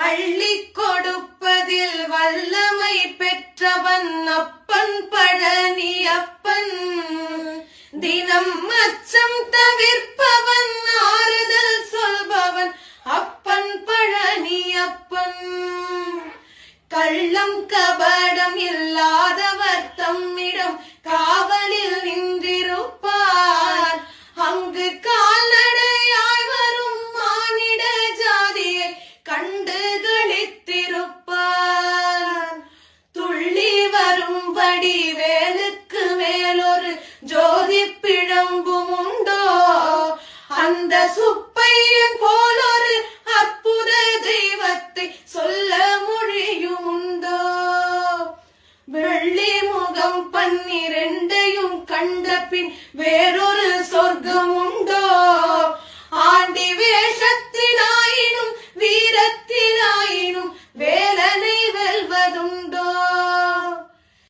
அள்ளி கொடுப்பதில் வல்லமை பெற்றவன் அப்பன் பழனி அப்பன். தினம் அச்சம் தவிர்ப்பவன் ஆறுதல் சொல்பவன் அப்பன் பழனி அப்பன். கள்ளம் கபடம் இல்லாதவன்